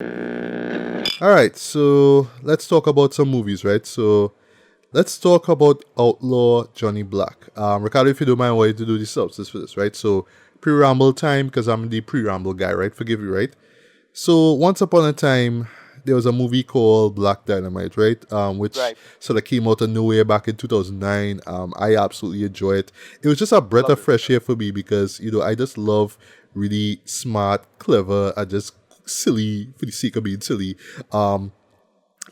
All right, so let's talk about some movies, right? So let's talk about Outlaw Johnny Black. Ricardo, if you don't mind, I want you to do the synopsis for this, right? So pre-ramble time, because I'm the pre-ramble guy, right? Forgive me, right? So once upon a time, there was a movie called Black Dynamite, right? Which Right. sort of came out of nowhere back in 2009. I absolutely enjoyed it. It was just a breath of Loved it. fresh air for me because I just love really smart, clever, and just silly for the sake of being silly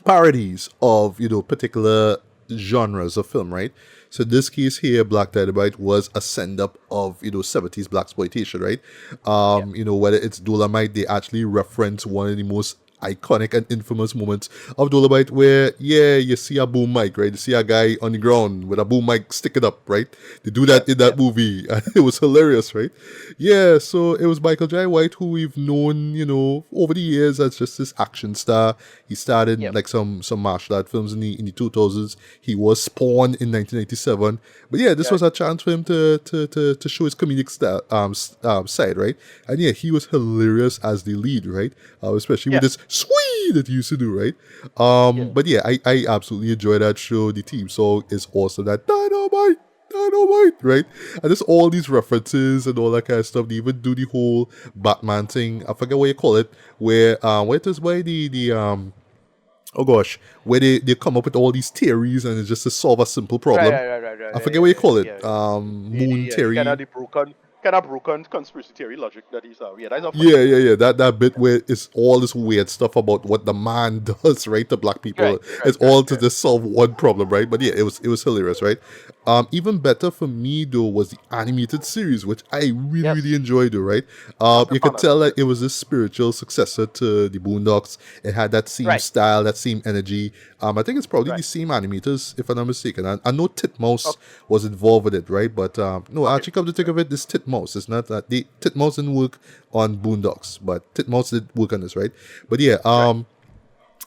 parodies of particular genres of film, right? So in this case here, Black Dynamite was a send up of 70s black exploitation, right? Yeah. Whether it's Dolomite, they actually reference one of the most iconic and infamous moments of Dolomite where you see a boom mic, right? You see a guy on the ground with a boom mic sticking up, right? They do that Yes. in that Yes. movie and it was hilarious, right? Yeah, so it was Michael J. White who we've known, over the years as just this action star. He started in Yep. like some martial art films in the 2000s. He was Spawn in 1997. But yeah, this was Right. a chance for him to show his comedic side, right? And yeah, he was hilarious as the lead, right? Especially with Yeah. this swee that he used to do, right? Yeah. But yeah, I absolutely enjoy that show. The theme song is awesome. That dynamite, dynamite, right? And there's all these references and all that kind of stuff. They even do the whole Batman thing. I forget what you call it, where it is by the oh gosh, where they come up with all these theories and it's just to solve a simple Right. problem. Right. Right. Right. I Right. forget what you call it. Yeah. Moon The kind of theory. the broken conspiracy theory logic that is. Yeah. That's a funny Yeah, bit. yeah, yeah. That bit where it's all this weird stuff about what the man does, right, to black people. Right. It's Right. Right. all to Right. just solve one problem, right? But yeah, it was hilarious, right? Even better for me though was the animated series, which I really Yes. really enjoyed, though, right? Massive You fan could of that. tell that Yes. it was a spiritual successor to the Boondocks. It had that same Right. style, that same energy. I think it's probably the Right. same animators, if I'm not mistaken. I know Titmouse Okay. was involved with it, right? But no, Okay. actually, come to think of it, this Titmouse. It's not that the Titmouse didn't work on Boondocks, but Titmouse did work on this, right? But yeah, Right.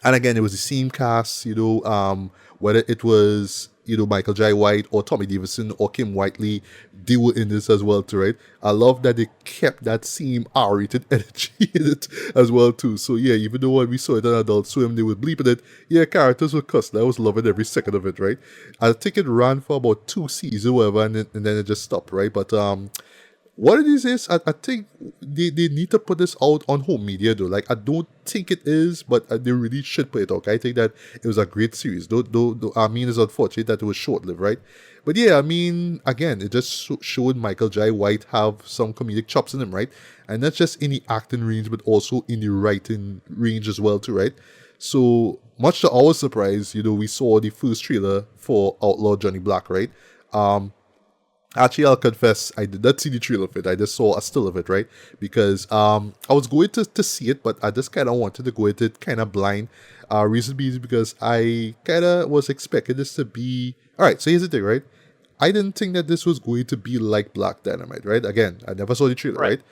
and again, it was the same cast, whether it was Michael J. White or Tommy Davidson or Kim Whiteley, they were in this as well too, right? I love that they kept that same R-rated energy in it as well too. So yeah, even though when we saw it on Adult Swim, they were bleeping it. Yeah, characters were cussed. I was loving every second of it, right? I think it ran for about 2 seasons or whatever, and then it just stopped, right? But what it is I think they need to put this out on home media though. Like I don't think it is, but they really should put it out. I think that it was a great series. Though I mean, it's unfortunate that it was short lived, right? But yeah, I mean, again, it just showed Michael J. White have some comedic chops in him, right? And not just in the acting range, but also in the writing range as well, too, right? So much to our surprise, we saw the first trailer for Outlaw Johnny Black, right? Actually, I'll confess, I did not see the trailer of it. I just saw a still of it, right? Because I was going to see it, but I just kind of wanted to go into it kind of blind. Reason being is because I kind of was expecting this to be... All right, so here's the thing, right? I didn't think that this was going to be like Black Dynamite, right? Again, I never saw the trailer, Right. right?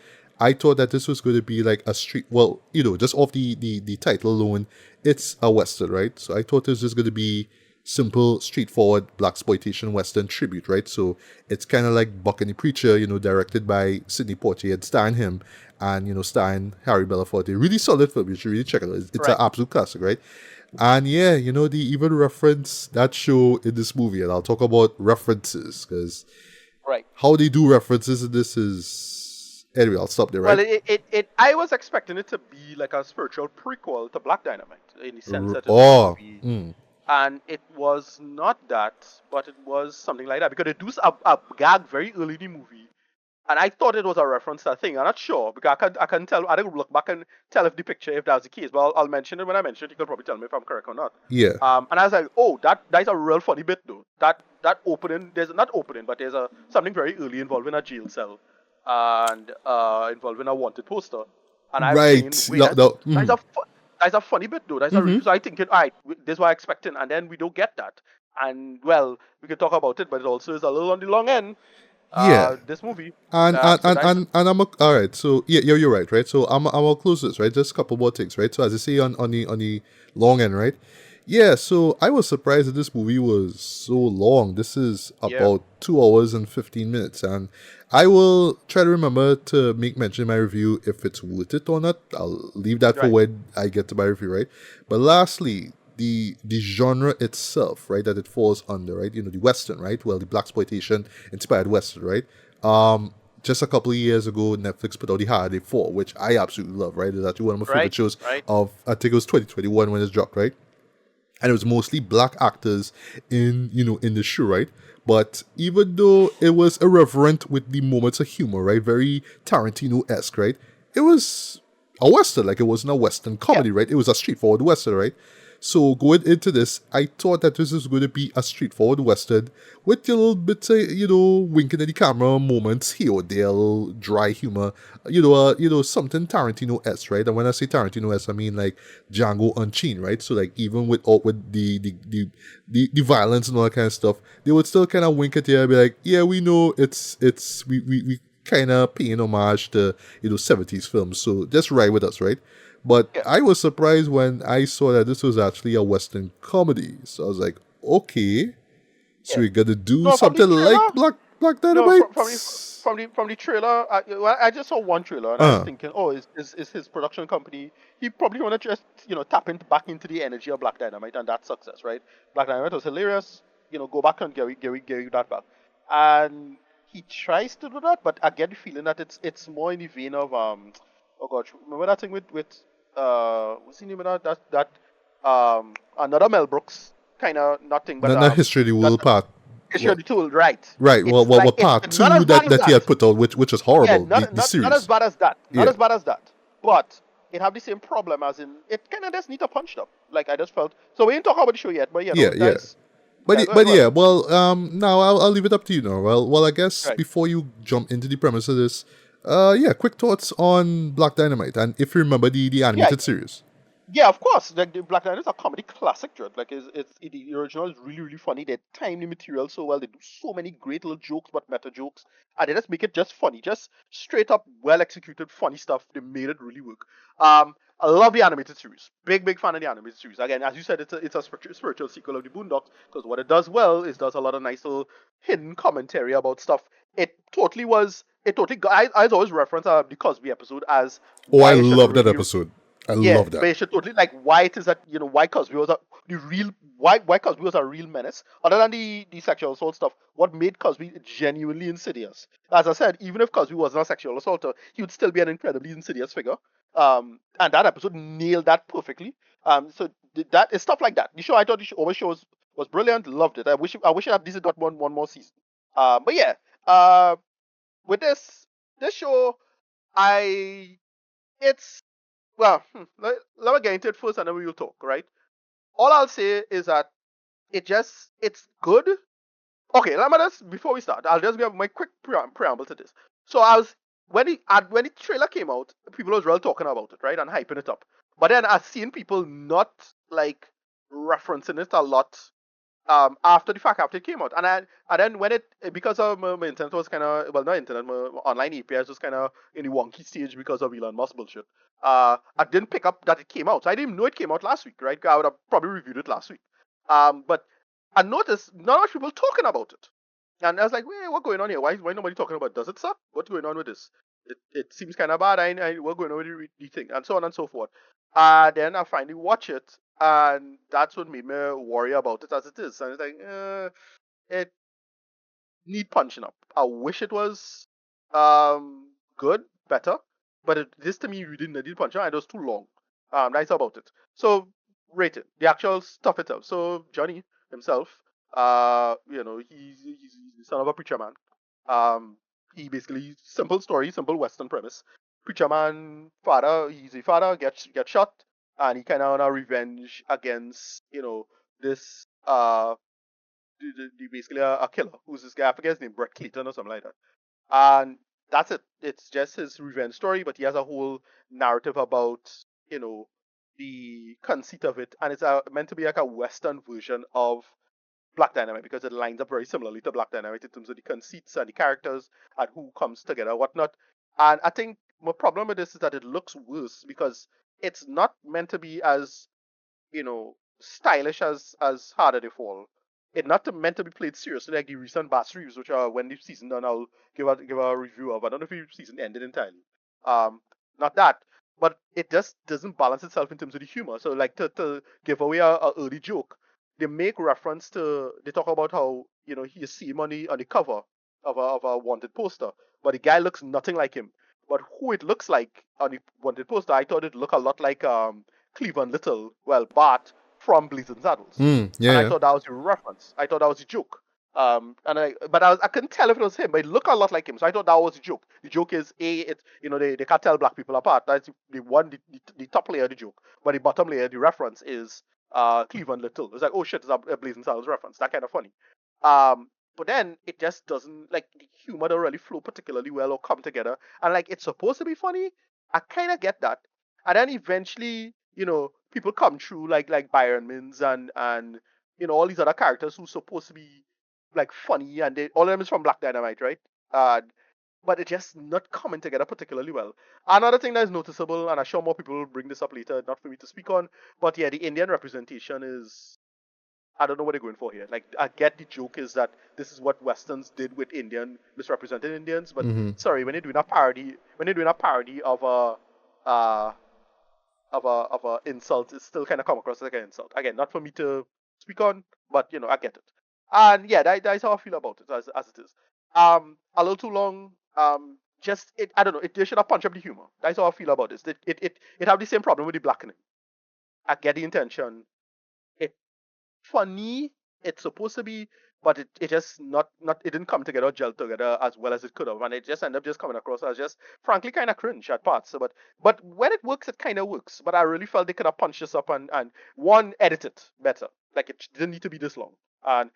I thought that this was going to be like a street... Well, just off the title alone, it's a Western, right? So I thought it was just going to be simple, straightforward black exploitation western tribute, right? So it's kind of like Buck and the Preacher, directed by Sidney Poitier and starring him, and starring Harry Belafonte. Really solid film. You should really check it out. It's an Right. absolute classic, right? And yeah, they even reference that show in this movie, and I'll talk about references because Right. how they do references in this is anyway. I'll stop there, Well, right? I was expecting it to be like a spiritual prequel to Black Dynamite in the sense that it was going to Oh, be, and it was not that, but it was something like that because they do a gag very early in the movie, and I thought it was a reference to that thing. I'm not sure because I can tell. I didn't look back and tell if the picture if that's the case, but I'll mention it when I mention it. You can probably tell me if I'm correct or not. yeah, And I was like, oh, that's a real funny bit though. That opening, there's not opening, but there's a something very early involving a jail cell and involving a wanted poster. And I was saying, right. wait, No, no, that's a funny bit though. So I think all right, this is what I'm expecting, and then we don't get that. And well, we can talk about it, but it also is a little on the long end. yeah. This movie. And and So and that's and, and all right. So yeah, you're right. So I'm gonna close this, right? Just a couple more things, right? So as I say on the long end, right? Yeah, so I was surprised that this movie was so long. This is Yeah, about 2 hours and 15 minutes, and I will try to remember to make mention in my review if it's worth it or not. I'll leave that for right, when I get to my review, right? But lastly, the genre itself, right, that it falls under, right? You know, the western, right? Well, the black exploitation inspired western, right? Just a couple of years ago, Netflix put out the Holiday 4, which I absolutely love, right? It's actually one of my favorite right, shows right. of, I think it was 2021 when it dropped, right? And it was mostly black actors in, in the show, right? But even though it was irreverent with the moments of humor, right, very Tarantino-esque, right, it was a western. Like, it wasn't a western Yeah, comedy, right? It was a straightforward western, right? So going into this, I thought that this was going to be a straightforward western with a little bit, winking at the camera moments here or there, a little dry humor, something Tarantino-esque, right? And when I say Tarantino-esque, I mean like Django Unchained, right? So like even with all with the violence and all that kind of stuff, they would still kind of wink at you and be like, yeah, we know it's we kind of paying homage to 70s films, so just ride with us, right? But yeah, I was surprised when I saw that this was actually a Western comedy. So I was like, okay, so yeah. we're gonna do No, from the something like trailer. Black No, Dynamite. from the trailer, well, I just saw one trailer and I was Uh, thinking, oh, is his production company? He probably want to just tap into back into the energy of Black Dynamite and that success, right? Black Dynamite was hilarious. Go back and Gary that back, and he tries to do that, but I get the feeling that it's more in the vein of oh gosh, remember that thing with what's the name of that another Mel Brooks kind of nothing, but not History of the that World Part. it's your Well, tool, right? right. Well, It's well, like well, it's Part not as Two bad that as he had that. put out, which is Yeah, horrible. The not as series. bad as that. Not Yeah, as bad as that. But it have the same problem as in it kind of just need a punched up. Like I just felt. So we ain't talk about the show yet, but yeah, yeah. guys. Yeah, go ahead, But go ahead. yeah, well, now I'll leave it up to you now. Well, I guess Right. before you jump into the premise of this, yeah, quick thoughts on Black Dynamite, and if you remember the Yeah, animated series. yeah, of course. Like the Black Knight is a comedy classic, Dread. Like the original is really really funny. They time the material so well. They do so many great little jokes, but meta jokes, and they just make it just funny, just straight up well executed funny stuff. They made it really work. I love the animated series. Big fan of the animated series. Again, as you said, it's a spiritual sequel of the Boondocks because what it does well is does a lot of nice little hidden commentary about stuff. It totally was. It totally. I always reference the Cosby episode as Oh, I why it should love that really episode. I yeah, love that. but it should totally like why it is that why Cosby was a the real why Cosby was a real menace other than the sexual assault stuff. What made Cosby genuinely insidious? As I said, even if Cosby wasn't a sexual assaulter, he would still be an incredibly insidious figure. And that episode nailed that perfectly. So that is stuff like that. The show I thought the show was brilliant. Loved it. I wish it had at least got one more season. But yeah, with this show, I it's well, let me get into it first and then we will talk, right? All I'll say is that it's good. Okay, let me just, before we start, I'll just give my quick preamble to this. So I was, when the trailer came out, people was really talking about it, right? And hyping it up. But then I've seen people not like referencing it a lot after the fact after it came out and then when it because of my internet was kind of well not internet my online APIs was kind of in the wonky stage because of Elon Musk bullshit. I didn't pick up that it came out, so I didn't even know it came out last week, right? I would have probably reviewed it last week. But I noticed not much people talking about it, and I was like, wait, what going on here? Why nobody talking about it? Does it suck? What's going on with this? It seems kind of bad. What's going on with the thing and so on and so forth. Then I finally watch it, and that's what made me worry about it as it is. And it's like, it need punching up. I wish it was good, better, but this to me you didn't need punching up. It was too long. Nice about it. So rate it. The actual stuff itself. So Johnny himself, he's the son of a preacher man. Um, he basically simple story, simple Western premise. Preacher man, father, he's a father, gets shot, and he kind of on a revenge against this basically a killer who's this guy I forget his name, Brett Clayton or something like that. And that's it. It's just his revenge story, but he has a whole narrative about you know the conceit of it, and it's meant to be like a Western version of Black Dynamite because it lines up very similarly to Black Dynamite in terms of the conceits and the characters and who comes together, whatnot. And I think my problem with this is that it looks worse because it's not meant to be as stylish as Harder They Fall. It's not meant to be played seriously like the recent Bass reviews, which are when the season done, I'll give a review of. I don't know if the season ended entirely. Um, Not that, but it just doesn't balance itself in terms of the humor. So like to give away a early joke, they make reference to they talk about how he see him on the cover of a wanted poster, but the guy looks nothing like him. But who it looks like on the wanted poster, I thought it looked a lot like Cleveland Little, well, Bart from Blazing Saddles, Yeah, and I yeah. thought that was a reference. I thought that was a joke. But I couldn't tell if it was him, but it looked a lot like him, so I thought that was a joke. The joke is they can't tell black people apart. That's the top layer of the joke, but the bottom layer, the reference is Cleveland Little. It's like, oh shit, it's a Blazing Saddles reference. That kind of funny. But then it just doesn't, like, the humor don't really flow particularly well or come together. And like it's supposed to be funny. I kind of get that. And then eventually, people come through like Byron Mins and all these other characters who's supposed to be like funny, and all of them is from Black Dynamite, right? Uh, but it's just not coming together particularly well. Another thing that is noticeable, and I'm sure more people will bring this up later, not for me to speak on, but yeah, the Indian representation is, I don't know what they're going for here. Like, I get the joke is that this is what Westerns did with Indian misrepresented Indians, but Mm-hmm. sorry, when they're doing a parody uh, of a insult, it still kind of come across like an insult. Again, not for me to speak on, but I get it. And yeah, that's how I feel about it as it is. A little too long. Just it. I don't know. They should have punched up the humor. That's how I feel about this. It have the same problem with the blackening. I get the intention. It funny. It's supposed to be, but it just not it didn't come together or gel together as well as it could have, and it just ended up just coming across as just frankly kind of cringe at parts. So, but when it works, it kind of works. But I really felt they could have punched this up and one edit it better. Like it didn't need to be this long. And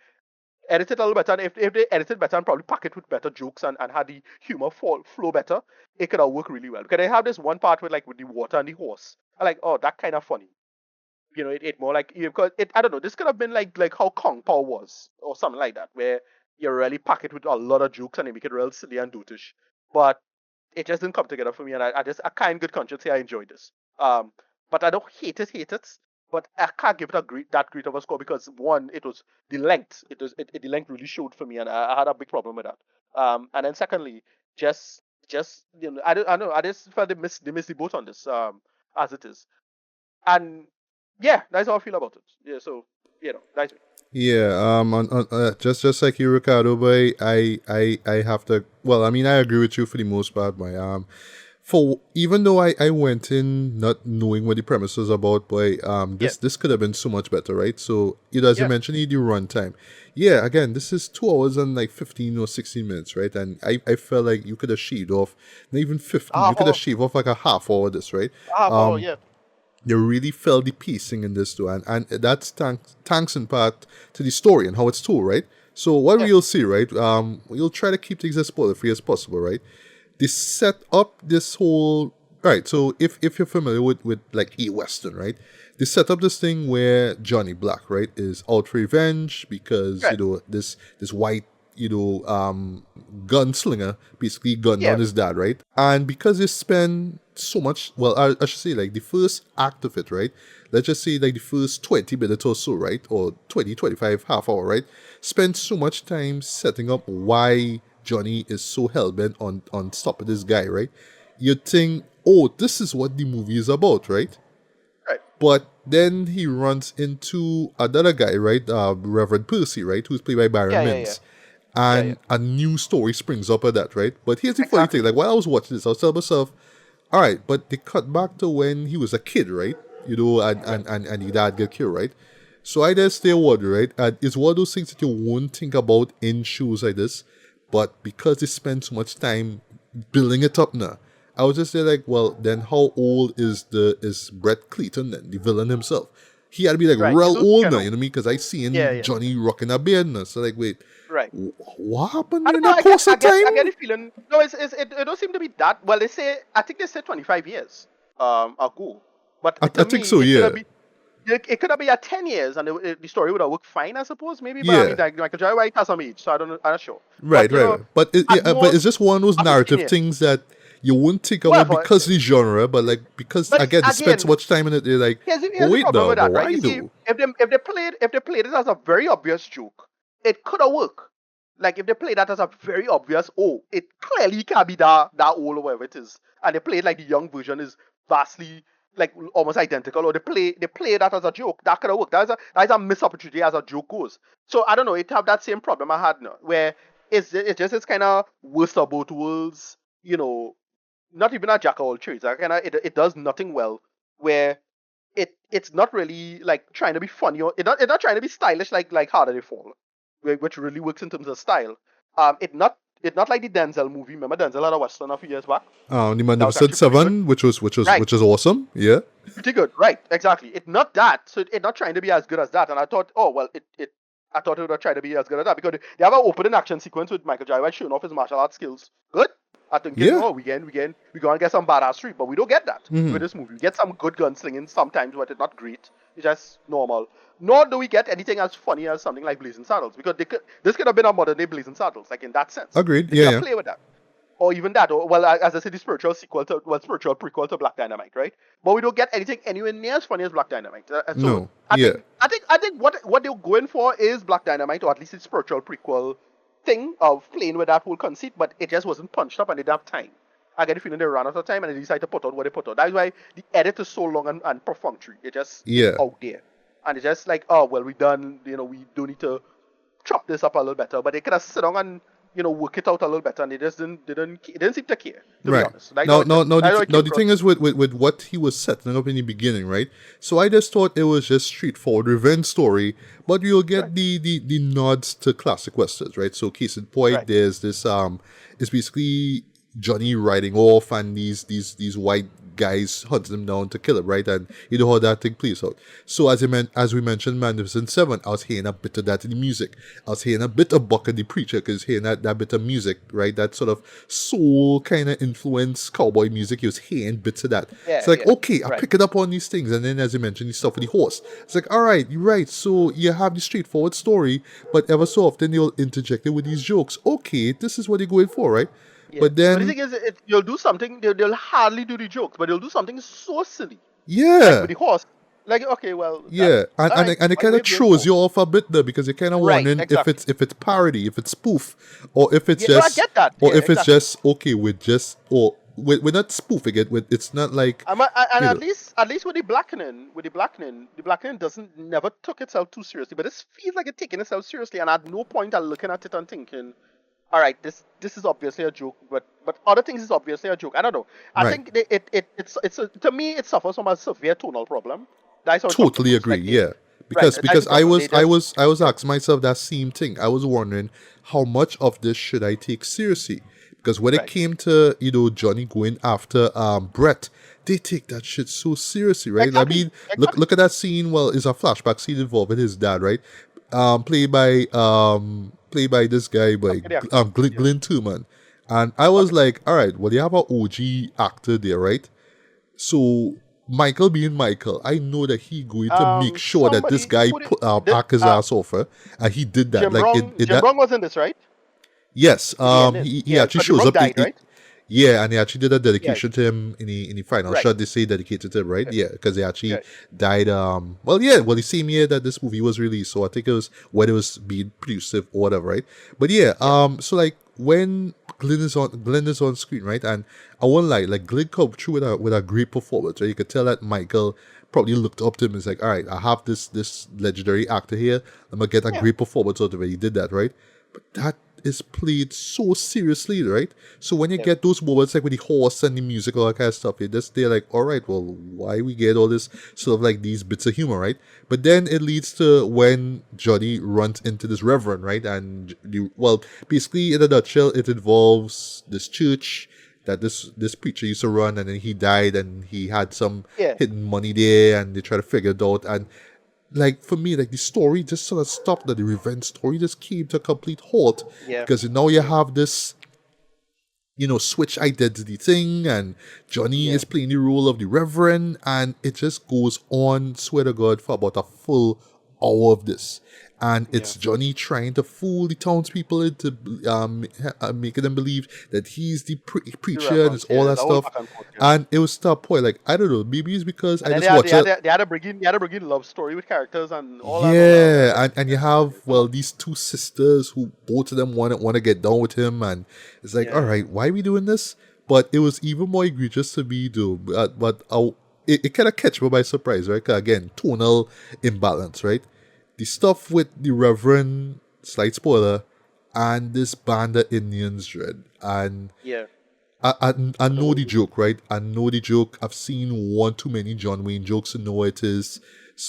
edit it a little better. And if they edited better and probably pack it with better jokes and had the humor flow better, it could have worked really well. Because they have this one part with the water and the horse. I like, oh, that kind of funny. It more like, because I don't know, this could have been like how Kong Pao was or something like that, where you really pack it with a lot of jokes and they make it real silly and dotish. But it just didn't come together for me, and I can't in good conscience say I enjoyed this. But I don't hate it. But I can't give it that great of a score because one, it was the length. The length really showed for me, and I had a big problem with that. And then secondly, just I know I just felt they missed the boat on this. As it is, and yeah, that's how I feel about it. Yeah, so that's me. Yeah, just like you, Ricardo, boy, I have to. Well, I mean, I agree with you for the most part, boy. For even though I went in not knowing what the premise was about, boy, Yeah, this could have been so much better, right? So, as you yeah. mentioned, the runtime. Yeah, again, this is 2 hours and like 15 or 16 minutes, right? And I felt like you could have shaved off, not even 15. You Half could have hour, shaved off like a half hour of this, right? half hour. Yeah, You really felt the pacing in this too, and that's thanks in part to the story and how it's told, right? So what yeah, we'll see, right? We'll try to keep things as spoiler free as possible, right? They set up this whole right. So if you're familiar with like a western, right? They set up this thing where Johnny Black, right, is out for revenge because right. this white gunslinger basically gunned Yeah, down his dad, right? And because they spend so much, well, I should say like the first act of it, right? Let's just say like the first 20 minutes or so, right? Or 20, 25, half hour, right? Spend so much time setting up why Johnny is so hell-bent on stopping this guy, right? You'd think, oh, this is what the movie is about, right? right. But then he runs into another guy, right? Reverend Percy, right? Who's played by Byron Yeah, yeah, yeah, Mintz. yeah, yeah. And a new story springs up at that, right? But here's the funny thing. Exactly. Like, while I was watching this, I was telling myself, all right, but they cut back to when he was a kid, right? And, Right. and, and, and his dad get killed, right? So I just stay wonder, right? And it's one of those things that you won't think about in shows like this, but because they spend so much time building it up now, I was just there like, well, then how old is Brett Clayton then, the villain himself? He had to be like Right. real Those old kind now, of you know what I mean? Because I yeah, seen yeah. Johnny rocking a beard now. So like, wait, Right. what happened I don't during know. that course of I get time? the feeling. No, it don't seem to be that. Well, I think they said 25 years ago, but I to think me so, yeah. it could have been at 10 years, and the story would have worked fine, I suppose, maybe. But I mean, Yeah. like Michael J. White has some age, so I don't know. I'm not sure. Right, But right, right. But at but it's most, just one of those a 15 narrative year. things that you wouldn't think of Well, it because of the genre, but like because but again they spent so again, much time in it, they're like, but here's the wait problem now, with but that, right? why You see, though? if they played it as a very obvious joke, it could have worked. Like if they play that as a very obvious, oh, it clearly can't be that old or whatever it is, and they play it like the young version is vastly like almost identical, or they play that as a joke, that could have worked. That's a missed opportunity as a joke goes. So I don't know. It have that same problem I had now, where it's just it's kind of worst of both worlds. Not even a jack of all trades. Like, it does nothing well. Where it's not really like trying to be funny, or it's not trying to be stylish like Harder They Fall, which really works in terms of style. It's not like the Denzel movie. Remember Denzel had a western a few years back The that was Magnificent actually pretty good. Seven, which was which was Right, which is awesome, yeah. pretty good. Right, exactly. It's not that. So it's not trying to be as good as that. And I thought, oh well, I thought it would try to be as good as that because they have an opening action sequence with Michael Jai White showing off his martial arts skills. Good. I thinking, Yeah. oh, we gonna get some badassery, but we don't get that with this movie. We get some good gunslinging sometimes, but it's not great. It's just normal. Nor do we get anything as funny as something like Blazing Saddles, because this could have been a modern day Blazing Saddles, like in that sense. Agreed. They Yeah, could have yeah. played with that, or even that, or well, as I said, the spiritual prequel to Black Dynamite, right? But we don't get anything anywhere near as funny as Black Dynamite. So No. I Yeah. think I think I think what they're going for is Black Dynamite, or at least its spiritual prequel thing of playing with that whole conceit, but it just wasn't punched up and they didn't have time. I get the feeling they ran out of time and they decided to put out what they put out. That's why the edit is so long and perfunctory. It's Yeah. out there. And it's just like, oh well, we done, we do need to chop this up a little better. But they could have sit down and, work it out a little better, and they just didn't seem to care, to be Right. honest. That's Now, how it, now, now, that's how it now came the across thing to is me. with what he was setting up in the beginning, right? So I just thought it was just straightforward revenge story, but you'll Right, get the nods to classic westerns, right? So case in point, right. there's this it's basically Johnny riding off and these white guys hunting him down to kill him, right? And you know how that thing plays out. So as we mentioned, Magnificent Seven, I was hearing a bit of that in the music. I was hearing a bit of Buck and the Preacher, because hearing that bit of music, right? That sort of soul kind of influence cowboy music. He was hearing bits of that. It's Yeah, like, yeah. okay, I Right. pick it up on these things. And then as you mentioned, the stuff with the horse. It's like, all right, you're right. So you have the straightforward story, but ever so often they'll interject it with these jokes. Okay, this is what you're going for, right? Yeah. But But the then, thing is, you'll do something, they'll hardly do the jokes, but they'll do something so silly. Like yeah. with the horse. Like, okay, well, that, Yeah, and all and right, it, and it what kind are of you going throws for? you off a bit there, because you're kind of Right, wondering if exactly. it's parody, if it's spoof, or if it's Yeah, no, I just get that. or Yeah, if it's exactly. just okay with just or we're not spoofing it. With it's not like And you know at least with the blackening doesn't never took itself too seriously. But this feels like it's taking itself seriously, and at no point I'm looking at it and thinking, all right, this is obviously a joke, but other things is obviously a joke. I don't know. I right. think to me it suffers from a severe tonal problem. That's how it comes Totally across. agree. Like they Yeah, right, that's because the problem. They just I was right, asking myself that same thing. I was wondering how much of this should I take seriously, because when it right. came to Johnny going after Brett, they take that shit so seriously, right? I Exactly, mean, exactly. look at that scene. Well, it's a flashback scene involving his dad, right? Played by this guy I by forget the actor's name. Yeah, Glenn Turman, and I was okay. like, all right, well, you have an OG actor there, right? So Michael being Michael, I know that he going to make sure that this Somebody guy who did, put did act his ass off, and he did that. Jim Like Brown. in Jim that, Brown was in this, right? yes. In the ending, He yeah. actually Because Jim shows Brown up. died, right? Yeah, and they actually did a Yeah, dedication to him in the final right, shot. They say dedicated to him, right? right, Yeah, because he actually right. died. Well, yeah, well, the same year that this movie was released, so I think it was when it was being produced or whatever, right? But yeah, Yeah, so like when Glenn is on screen, right? And I won't lie, like Glenn come through with a great performance, right? You could tell that Michael probably looked up to him and was like, all right, I have this legendary actor here. I'm gonna get a yeah, great performance out of it. He did that, right? But that is played so seriously, right? So when you yeah, get those moments like with the horse and the music, all that kind of stuff, you just they're like, all right, well, why we get all this sort of like these bits of humor, right? But then it leads to when Johnny runs into this reverend, right? And well, basically in a nutshell, it involves this church that this preacher used to run, and then he died, and he had some yeah, hidden money there, and they try to figure it out. And like for me, like the story just sort of stopped. That the revenge story just came to a complete halt, yeah, because now you yeah, have this switch identity thing, and Johnny yeah, is playing the role of the Reverend, and it just goes on, swear to God, for about a full all of this. And Yeah. it's Johnny trying to fool the townspeople into making them believe that he's the The preacher and it's reference, all yeah. that The whole stuff. back and forth, yeah. And it was to a point, like, I don't know, maybe it's because And I then just watch it. they had to bring in love story with characters and all that. Yeah, and you have, It's a well, lot. these two sisters who both of them want to get down with him, and it's like, all Yeah. right, why are we doing this? But it was even more egregious to me, though. It kind of catch me by surprise, right? 'Cause again, tonal imbalance, right? The stuff with the Reverend, slight spoiler, and this band of Indians, dread, and Yeah. I The know whole the joke, right? I know the joke. I've seen one too many John Wayne jokes to know what it is.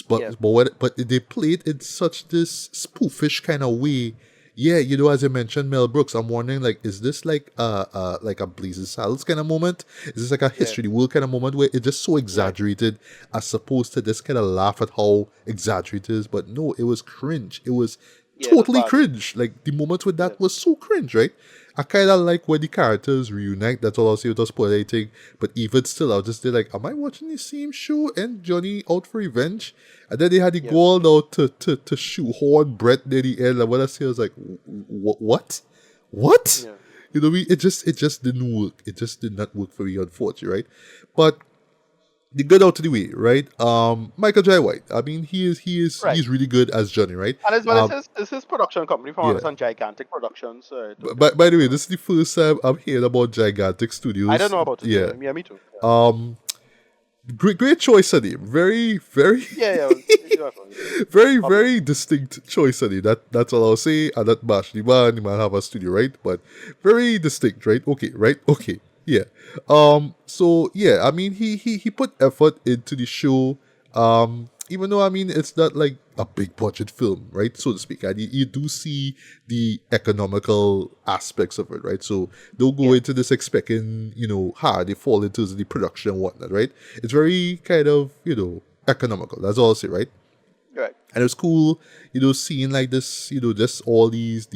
yeah. But they play it in such this spoofish kind of way. Yeah, as you mentioned, Mel Brooks. I'm wondering, like, is this like a Blazing Saddles kind of moment? Is this like a Yeah. History of the World kind of moment where it's just so Right. exaggerated as opposed to just kind of laugh at how exaggerated it is? But no, it was cringe. It was Yeah, it was totally bad. cringe. Like the moment with Yeah. that was so cringe, right? I kind of like when the characters reunite. That's all I'll say without spoiling anything. But even still, I'll just be like, am I watching the same show and Johnny out for revenge? And then they had the Yeah. goal now to shoehorn Brett near the end. And when I see, I was like, what? What? Yeah. It just didn't work. It just did not work for me, unfortunately, right? But the good out of the way, right? Michael J. White. I mean, Right. he's really good as Johnny, right? And as well as his production company from Yeah. understand Gigantic Productions. By the way, this is the first time I'm hearing about Gigantic I don't Studios. know about it. Yeah. Yeah, me too. Yeah. Um, great choice of name. Very, very, Yeah, yeah. You have very, Pablo. very distinct choice of name. That's all I'll say. And that bash the man, the man have a studio, right? But very distinct, right? Okay, right? Okay. Yeah. So yeah, I mean he put effort into the show. Even though I mean it's not like a big budget film, right? So to speak. And you do see the economical aspects of it, right? So don't go Yeah. into this expecting, hard they fall into the production and whatnot, right? It's very kind of, economical. That's all I'll say, right? Right. And it was cool, seeing like this, just all these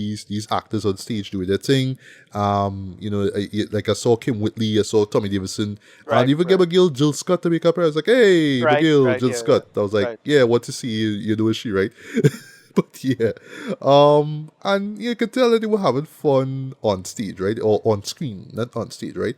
actors on stage doing their thing. Like I saw Kim Whitley, I saw Tommy Davidson, and Right. even get Right. McGill, Jill Scott to make up her. I was like, hey, Right. McGill, Right. Jill Yeah. Yeah. Scott. I was like, Right. yeah, what to see you know she, right? But yeah, and you could tell that they were having fun on stage, right, or on screen, not on stage, right.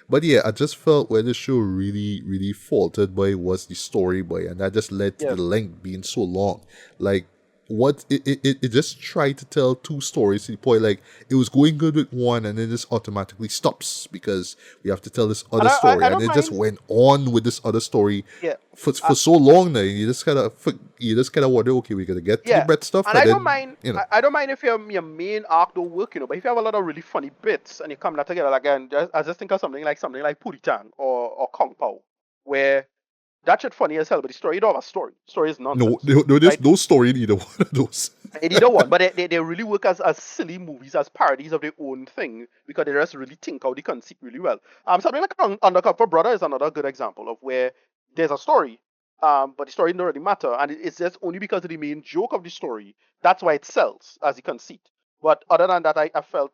But yeah, I just felt where the show really, really faltered by was the story, boy, and that just led to Yeah. the length being so long. Like, what it just tried to tell two stories to the point like it was going good with one and then just automatically stops because we have to tell this And other story I and don't it just mind. went on with this other story Yeah. for so long now. You just kind of wonder, okay, we're gonna get to the Yeah. bread stuff And and I don't then mind. I don't mind if your main arc don't work, But if you have a lot of really funny bits and you come that together, like, and I just think of something like Puritan or Kung Pao, where that shit funny as hell, but the story you don't have a story. Story is no, nonsense, no, there's right? no story in either one of those. In either one, but they really work as silly movies, as parodies of their own thing, because they just really think out the conceit really well. Something like Undercover Brother is another good example of where there's a story, but the story doesn't really matter, and it's just only because of the main joke of the story. That's why it sells as the conceit. But other than that, I felt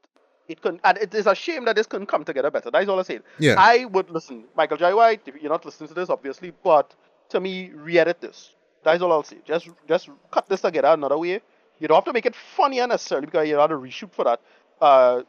it couldn't, and it is a shame that this couldn't come together better. That is all I'm saying. Yeah, I would listen, Michael J. White, if you're not listening to this, obviously, but to me, re-edit this. That is all I'll say. Just cut this together another way. You don't have to make it funnier necessarily because you have to reshoot for that.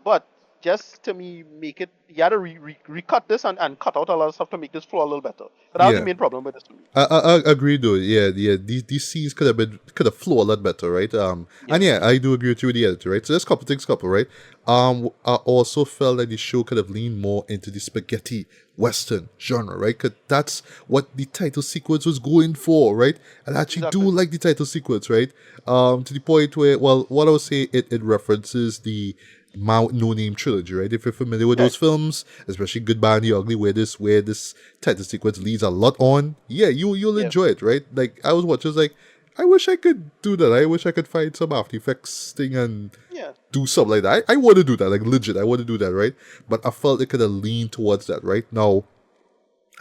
But just to me, make it you had to recut this and cut out a lot of stuff to make this flow a little better. But that was the yeah. main problem with this to me. I agree though. Yeah, yeah. These scenes could have flow a lot better, right? Yeah, And yeah, I do agree with you with the editor, right? So there's a couple things, right? I also felt like the show could have leaned more into the spaghetti western genre, right? Cause that's what the title sequence was going for, right? And I actually do exactly. like the title sequence, right? To the point where, well, what I would say, it references the Mount No Name trilogy, right? If you're familiar with Right. those films, especially Goodbye and the Ugly, where this title sequence leads a lot on, yeah, you'll Yeah. enjoy it, right? Like I was watching, I was like, I wish I could do that. I wish I could find some After Effects thing and Yeah. do something like that. I want to do that, like legit. I want to do that, right? But I felt it could have leaned towards that, right? Now,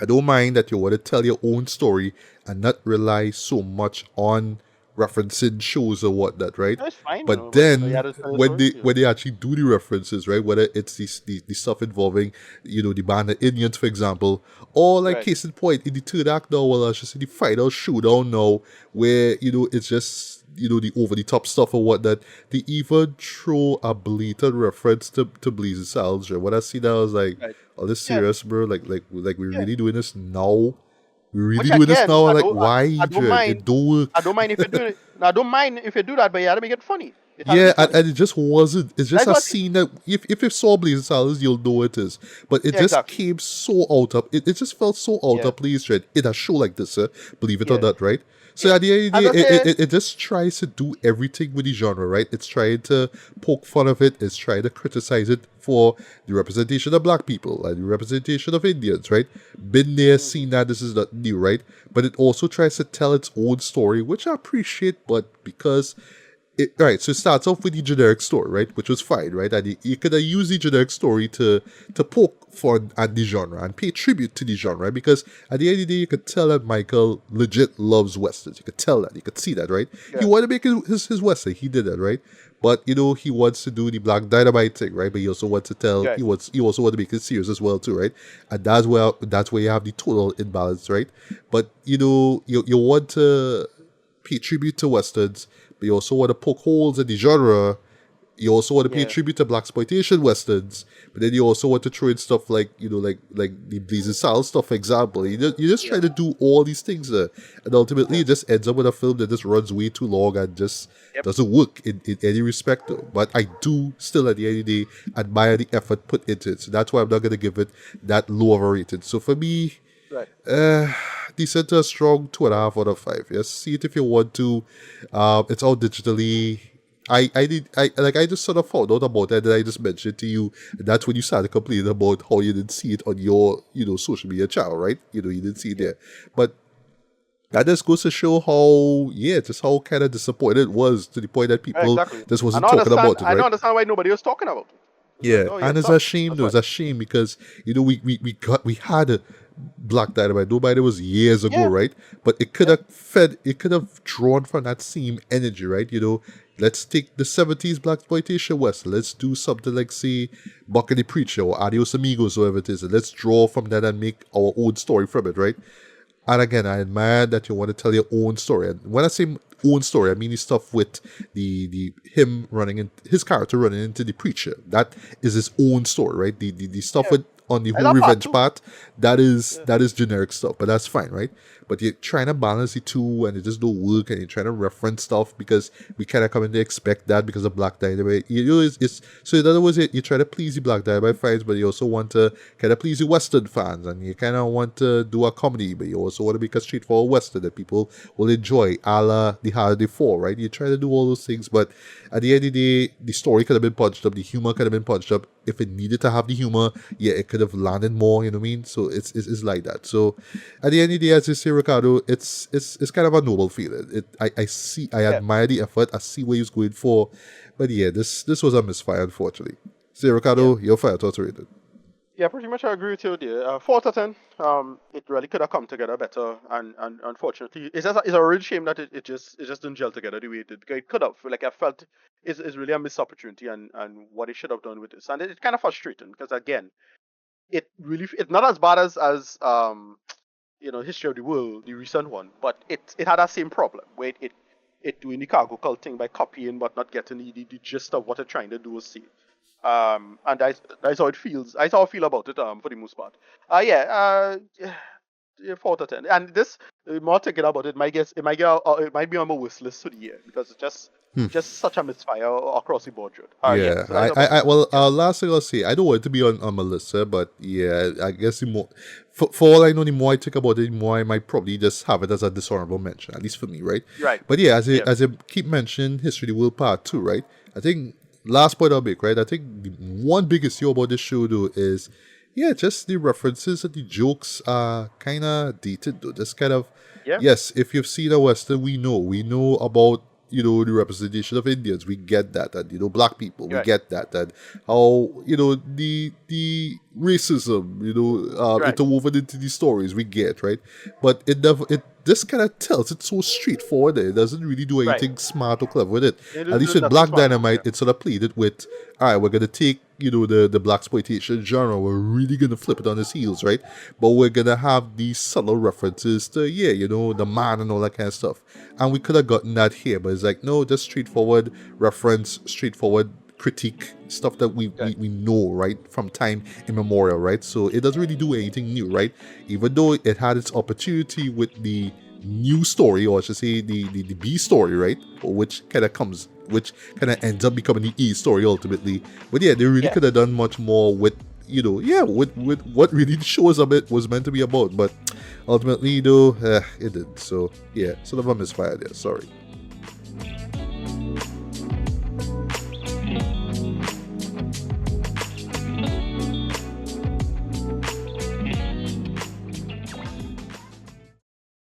I don't mind that you want to tell your own story and not rely so much on referencing shows or whatnot, right? That's fine, But but you then had to tell the story. Yeah. when they actually do the references, right? Whether it's the stuff involving, the band of Indians, for example, or like Right. case in point in the third act now, well, I should say the final showdown now, where it's just the over the top stuff or whatnot. They even throw a blatant reference to Blazing Saddles. When I see that, I was like, Right. "Are this Yeah. serious, bro? Like we're Yeah. really doing this now? We're really Which doing this again, now? Like why, I don't Adrian? It mind. don't I work." don't mind if you do it. I don't mind if you do that, but you had to make it funny. It had to be Yeah, funny. and it just wasn't. It's just That's a what. scene that if you saw Blazing Saddles, you'll know it is. But it Yeah. just Exactly. came so out of it. It just felt so out Yeah. of place, right? In a show like this, believe it or Yeah. not, right? So Yeah. at the end of As the I day, say, it just tries to do everything with the genre, right? It's trying to poke fun of it. It's trying to criticize it for the representation of black people and the representation of Indians, right? Been there, seen that. This is not new, right? But it also tries to tell its own story, which I appreciate. But because right, so it starts off with the generic story, right, which was fine, right, and you could have used the generic story to poke fun at the genre and pay tribute to the genre, right? Because at the end of the day, you could tell that Michael legit loves westerns. You could tell that, you could see that, right? He yeah. wanted to make his western, he did that, right? But he wants to do the Black Dynamite thing, right? But he also wants to tell Right. he also wants to make it serious as well too, right? And that's where you have the total imbalance, right? But you want to pay tribute to westerns, but you also want to poke holes in the genre. You also want to pay Yeah. tribute to black exploitation westerns, but then you also want to throw in stuff like like the Blazing Saddles stuff, for example. You just Yeah. try to do all these things there, and ultimately Yeah. it just ends up with a film that just runs way too long and just Yep. doesn't work in any respect, though. But I do still, at the end of the day, admire the effort put into it. So that's why I'm not gonna give it that low of a rating. So for me, Right. decent to a strong 2.5 out of 5. Yes, see it if you want to. It's all digitally. I just sort of found out about it and I just mentioned to you. And that's when you started complaining about how you didn't see it on your social media channel, right? You didn't see it there, but that just goes to show how just how kind of disappointed it was, to the point that Right, people exactly. just wasn't talking about it, I don't right? understand why nobody was talking about it. Yeah, Oh yeah, and it's a tough. shame That's though. why. It's a shame because we had a Black Dynamite. Nobody was years ago, Yeah. right? But Yeah. it could have drawn from that same energy, right? Let's take the 70s black exploitation west. Let's do something like, say, Buck and the Preacher or Adios Amigos, whatever it is, and let's draw from that and make our own story from it, right? And again, I admire that you want to tell your own story. And when I say own story, I mean the stuff with the him running in his character running into the preacher. That is his own story, right? The stuff Yeah. with on the I whole love part revenge two. part, that is Yeah. that is generic stuff, but that's fine, right? But you're trying to balance the two, and it just don't work, and you're trying to reference stuff because we kind of come in to expect that because of Black Dynamite. It's so in other words, you try to please the Black Dynamite fans, but you also want to kind of please the Western fans, and you kind of want to do a comedy, but you also want to make a straightforward Western that people will enjoy, a la the Holiday 4, right? You try to do all those things, but at the end of the day, the story could have been punched up, the humor could have been punched up. If it needed to have the humor, yeah, it could have landed more, you know what I mean? So it's like that. So at the end of the day, as you say, Ricardo, it's kind of a noble feeling. I Yeah. admire the effort, I see what he's going for. But yeah, this was a misfire, unfortunately. Say, Yeah. Ricardo, your fire thoughts rated. Yeah, pretty much I agree with you there. 4 to 10. It really could have come together better, and unfortunately, it's a real shame that it just didn't gel together the way it did. Because it could have, like I felt, it's really a missed opportunity, and what it should have done with this, and it's kind of frustrating because again, it's not as bad as History of the World, the recent one, but it had that same problem where it doing the cargo cult thing by copying but not getting the gist of what it's trying to do or say. And that's how it feels. That's how I feel about it. For the most part. Yeah, 4 to 10. And this, more thinking about it, it might be on my wish list for the year because it's just such a misfire across the board. Jude. Yeah. Yeah, So that's about it. well, Yeah. last thing I'll say, I don't want it to be on my list, sir, but yeah, I guess the more, for all I know, the more I think about it, the more I might probably just have it as a dishonorable mention, at least for me, right? Right. But yeah, Yeah. as I keep mentioning History of the World Part 2, right? I think, last point I'll make, right? I think the one big issue about this show, though, is, yeah, just the references and the jokes are kind of dated, though. Just kind of, Yeah. yes, if you've seen a Western, we know about the representation of Indians, we get that, and black people, we Right. get that, and how the racism, Right. interwoven into these stories, we get, right. But it never, this kind of tells it so straightforward. It doesn't really do Right. anything smart or clever with it. They At least do with nothing Black smart with it. Dynamite, Yeah. it sort of played it with, all right, we're gonna take the black exploitation genre, we're really gonna flip it on its heels, right? But we're gonna have these subtle references to the man and all that kind of stuff. And we could have gotten that here, but it's like no, just straightforward reference, straightforward critique, stuff that we know, right, from time immemorial, right? So it doesn't really do anything new, right? Even though it had its opportunity with the new story, or I should say the B story, right? Which kind of ends up becoming the E story ultimately. But yeah, they really Yeah. could have done much more with with what really the show was meant to be about. But ultimately, though, it did. So yeah, sort of a misfire there. Sorry.